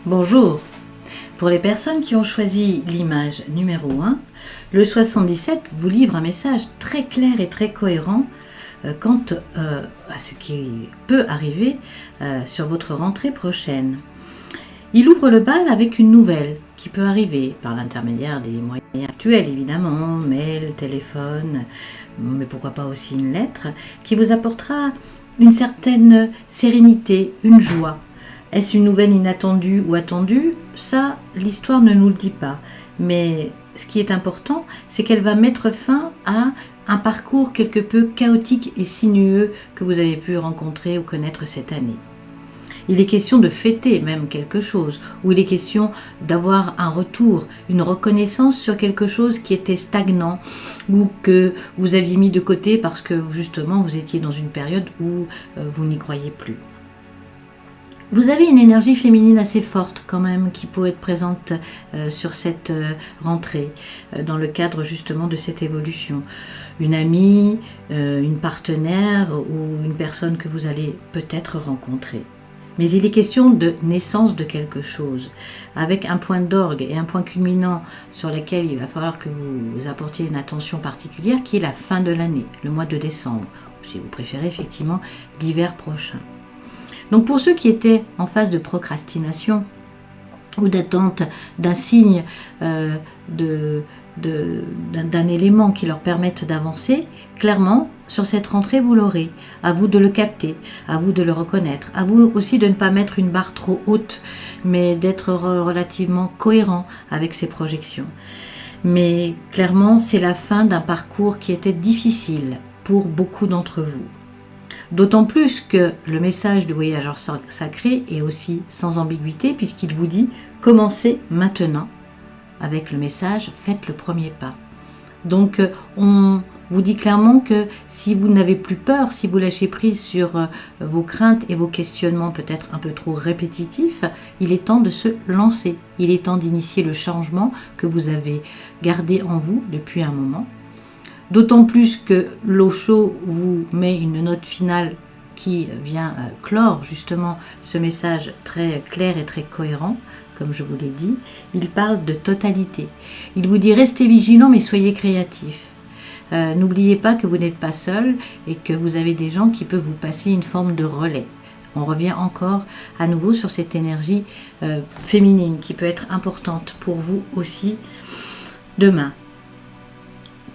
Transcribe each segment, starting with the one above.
Bonjour. Pour les personnes qui ont choisi l'image numéro 1, le 77 vous livre un message très clair et très cohérent quant à ce qui peut arriver sur votre rentrée prochaine. Il ouvre le bal avec une nouvelle qui peut arriver par l'intermédiaire des moyens actuels évidemment, mail, téléphone, mais pourquoi pas aussi une lettre, qui vous apportera une certaine sérénité, une joie. Est-ce une nouvelle inattendue ou attendue? Ça, l'histoire ne nous le dit pas. Mais ce qui est important, c'est qu'elle va mettre fin à un parcours quelque peu chaotique et sinueux que vous avez pu rencontrer ou connaître cette année. Il est question de fêter même quelque chose, ou il est question d'avoir un retour, une reconnaissance sur quelque chose qui était stagnant ou que vous aviez mis de côté parce que justement vous étiez dans une période où vous n'y croyez plus. Vous avez une énergie féminine assez forte quand même qui pourrait être présente sur cette rentrée dans le cadre justement de cette évolution. Une amie, une partenaire ou une personne que vous allez peut-être rencontrer. Mais il est question de naissance de quelque chose, avec un point d'orgue et un point culminant sur lequel il va falloir que vous apportiez une attention particulière, qui est la fin de l'année, le mois de décembre, ou si vous préférez effectivement l'hiver prochain. Donc pour ceux qui étaient en phase de procrastination ou d'attente d'un signe, d'un élément qui leur permette d'avancer, clairement, sur cette rentrée, vous l'aurez. À vous de le capter, à vous de le reconnaître, à vous aussi de ne pas mettre une barre trop haute, mais d'être relativement cohérent avec ses projections. Mais clairement, c'est la fin d'un parcours qui était difficile pour beaucoup d'entre vous. D'autant plus que le message du voyageur sacré est aussi sans ambiguïté puisqu'il vous dit « Commencez maintenant » avec le message « Faites le premier pas ». Donc on vous dit clairement que si vous n'avez plus peur, si vous lâchez prise sur vos craintes et vos questionnements peut-être un peu trop répétitifs, il est temps de se lancer. Il est temps d'initier le changement que vous avez gardé en vous depuis un moment. D'autant plus que l'Osho vous met une note finale qui vient clore justement ce message très clair et très cohérent, comme je vous l'ai dit. Il parle de totalité. Il vous dit restez vigilants mais soyez créatifs. N'oubliez pas que vous n'êtes pas seul et que vous avez des gens qui peuvent vous passer une forme de relais. On revient encore à nouveau sur cette énergie féminine qui peut être importante pour vous aussi demain.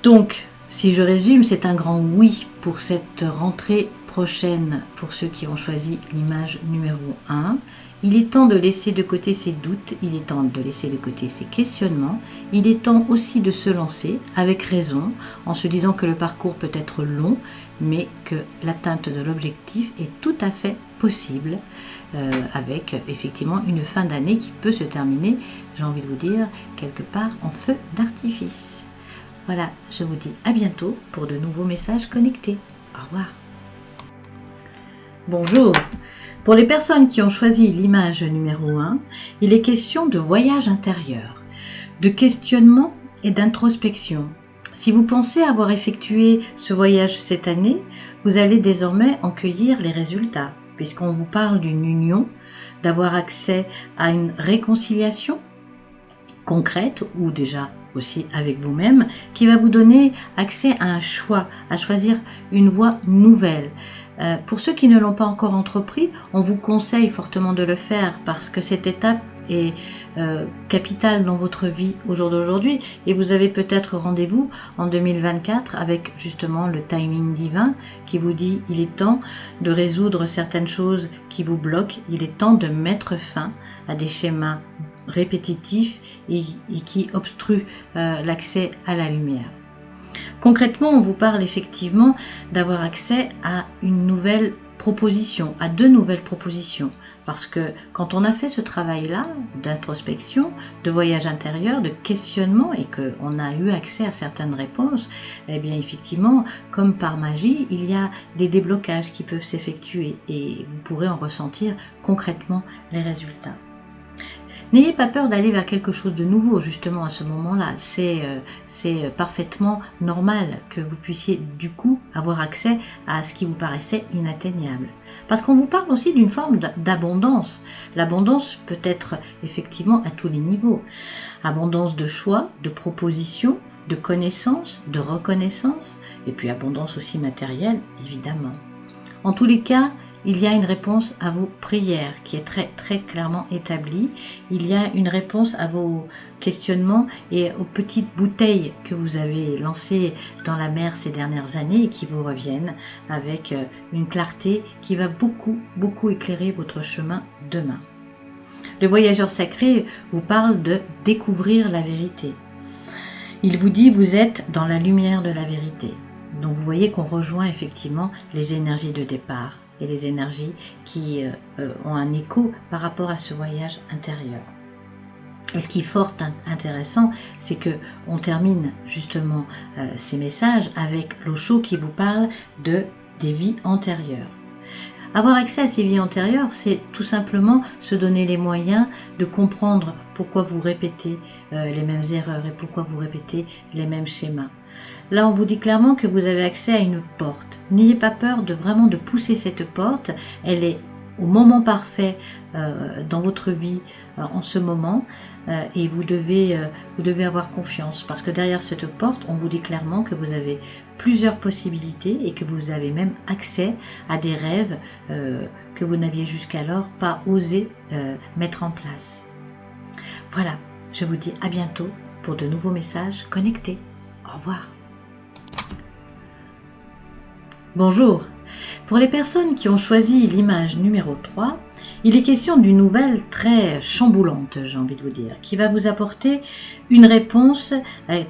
Donc, si je résume, c'est un grand oui pour cette rentrée prochaine pour ceux qui ont choisi l'image numéro 1. Il est temps de laisser de côté ses doutes, il est temps de laisser de côté ses questionnements, il est temps aussi de se lancer avec raison en se disant que le parcours peut être long, mais que l'atteinte de l'objectif est tout à fait possible avec effectivement une fin d'année qui peut se terminer, j'ai envie de vous dire, quelque part en feu d'artifice. Voilà, je vous dis à bientôt pour de nouveaux messages connectés. Au revoir. Bonjour. Pour les personnes qui ont choisi l'image numéro 1, il est question de voyage intérieur, de questionnement et d'introspection. Si vous pensez avoir effectué ce voyage cette année, vous allez désormais en cueillir les résultats, puisqu'on vous parle d'une union, d'avoir accès à une réconciliation concrète ou déjà aussi avec vous-même, qui va vous donner accès à un choix, à choisir une voie nouvelle. Pour ceux qui ne l'ont pas encore entrepris, on vous conseille fortement de le faire parce que cette étape est capitale dans votre vie au jour d'aujourd'hui et vous avez peut-être rendez-vous en 2024 avec justement le timing divin qui vous dit il est temps de résoudre certaines choses qui vous bloquent, il est temps de mettre fin à des schémas répétitifs et qui obstruent l'accès à la lumière. Concrètement, on vous parle effectivement d'avoir accès à une nouvelle proposition, à deux nouvelles propositions. Parce que quand on a fait ce travail-là d'introspection, de voyage intérieur, de questionnement et qu'on a eu accès à certaines réponses, eh bien effectivement, comme par magie, il y a des déblocages qui peuvent s'effectuer et vous pourrez en ressentir concrètement les résultats. N'ayez pas peur d'aller vers quelque chose de nouveau, justement, à ce moment-là. C'est parfaitement normal que vous puissiez, du coup, avoir accès à ce qui vous paraissait inatteignable. Parce qu'on vous parle aussi d'une forme d'abondance. L'abondance peut être effectivement à tous les niveaux. Abondance de choix, de propositions, de connaissances, de reconnaissance, et puis abondance aussi matérielle, évidemment. En tous les cas, il y a une réponse à vos prières qui est très très clairement établie. Il y a une réponse à vos questionnements et aux petites bouteilles que vous avez lancées dans la mer ces dernières années et qui vous reviennent avec une clarté qui va beaucoup éclairer votre chemin demain. Le voyageur sacré vous parle de découvrir la vérité. Il vous dit vous êtes dans la lumière de la vérité. Donc vous voyez qu'on rejoint effectivement les énergies de départ et les énergies qui ont un écho par rapport à ce voyage intérieur. Et ce qui est fort intéressant, c'est que on termine justement ces messages avec l'Osho qui vous parle des vies antérieures. Avoir accès à ces vies antérieures, c'est tout simplement se donner les moyens de comprendre pourquoi vous répétez les mêmes erreurs et pourquoi vous répétez les mêmes schémas. Là, on vous dit clairement que vous avez accès à une porte. N'ayez pas peur de pousser cette porte. Elle est au moment parfait dans votre vie en ce moment et vous devez avoir confiance parce que derrière cette porte, on vous dit clairement que vous avez plusieurs possibilités et que vous avez même accès à des rêves que vous n'aviez jusqu'alors pas osé mettre en place. Voilà, je vous dis à bientôt pour de nouveaux messages connectés. Au revoir. Bonjour. Pour les personnes qui ont choisi l'image numéro 3, il est question d'une nouvelle très chamboulante, j'ai envie de vous dire, qui va vous apporter une réponse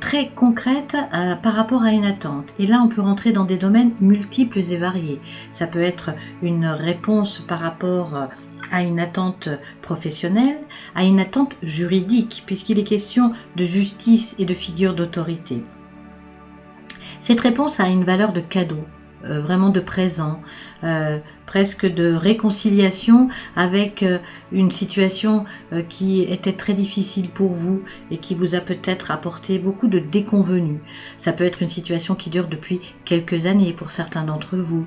très concrète par rapport à une attente. Et là, on peut rentrer dans des domaines multiples et variés. Ça peut être une réponse par rapport à une attente professionnelle, à une attente juridique, puisqu'il est question de justice et de figure d'autorité. Cette réponse a une valeur de cadeau. Vraiment de présent, presque de réconciliation avec une situation qui était très difficile pour vous et qui vous a peut-être apporté beaucoup de déconvenus. Ça peut être une situation qui dure depuis quelques années pour certains d'entre vous,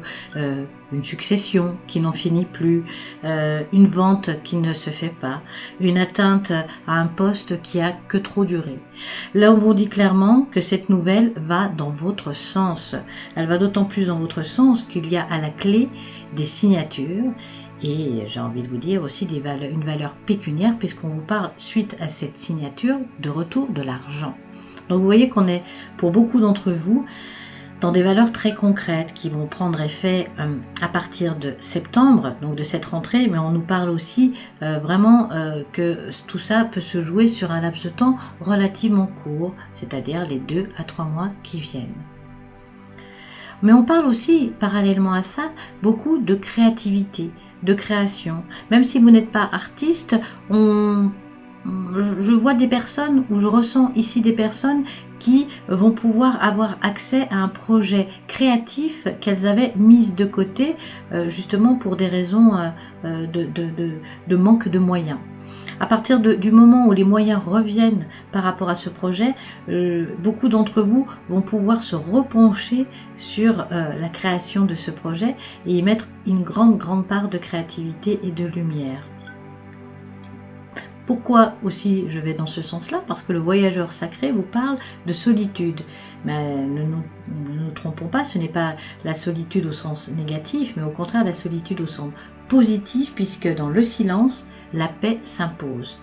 une succession qui n'en finit plus, une vente qui ne se fait pas, une atteinte à un poste qui a que trop duré. Là, on vous dit clairement que cette nouvelle va dans votre sens. Elle va d'autant plus dans votre sens qu'il y a à la clé des signatures et j'ai envie de vous dire aussi une valeur pécuniaire puisqu'on vous parle suite à cette signature de retour de l'argent. Donc vous voyez qu'on est pour beaucoup d'entre vous dans des valeurs très concrètes qui vont prendre effet à partir de septembre, donc de cette rentrée, mais on nous parle aussi vraiment que tout ça peut se jouer sur un laps de temps relativement court, c'est-à-dire les 2 à 3 mois qui viennent. Mais on parle aussi, parallèlement à ça, beaucoup de créativité, de création. Même si vous n'êtes pas artiste, je vois des personnes, ou je ressens ici des personnes qui vont pouvoir avoir accès à un projet créatif qu'elles avaient mis de côté, justement pour des raisons de manque de moyens. À partir du moment où les moyens reviennent par rapport à ce projet, beaucoup d'entre vous vont pouvoir se repencher sur la création de ce projet et y mettre une grande part de créativité et de lumière. Pourquoi aussi je vais dans ce sens-là? Parce que le voyageur sacré vous parle de solitude. Mais ne nous trompons pas, ce n'est pas la solitude au sens négatif, mais au contraire la solitude au sens positif, puisque dans le silence, la paix s'impose.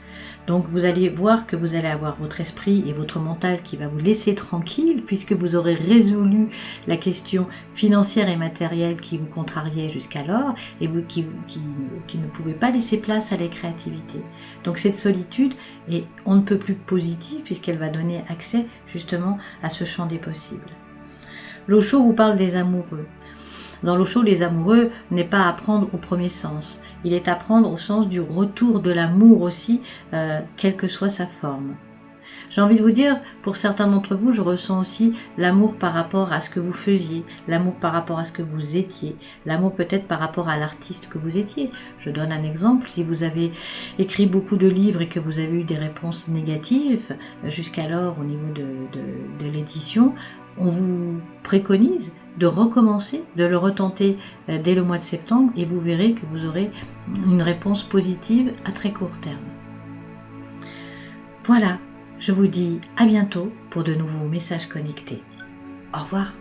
Donc vous allez voir que vous allez avoir votre esprit et votre mental qui va vous laisser tranquille puisque vous aurez résolu la question financière et matérielle qui vous contrariait jusqu'alors et vous qui ne pouvez pas laisser place à la créativité. Donc cette solitude est on ne peut plus positive puisqu'elle va donner accès justement à ce champ des possibles. L'Osho vous parle des amoureux. Dans l'Osho, les amoureux n'est pas à prendre au premier sens. Il est à prendre au sens du retour de l'amour aussi, quelle que soit sa forme. J'ai envie de vous dire, pour certains d'entre vous, je ressens aussi l'amour par rapport à ce que vous faisiez, l'amour par rapport à ce que vous étiez, l'amour peut-être par rapport à l'artiste que vous étiez. Je donne un exemple, si vous avez écrit beaucoup de livres et que vous avez eu des réponses négatives, jusqu'alors au niveau de l'édition, on vous préconise de recommencer, de le retenter dès le mois de septembre et vous verrez que vous aurez une réponse positive à très court terme. Voilà, je vous dis à bientôt pour de nouveaux messages connectés. Au revoir.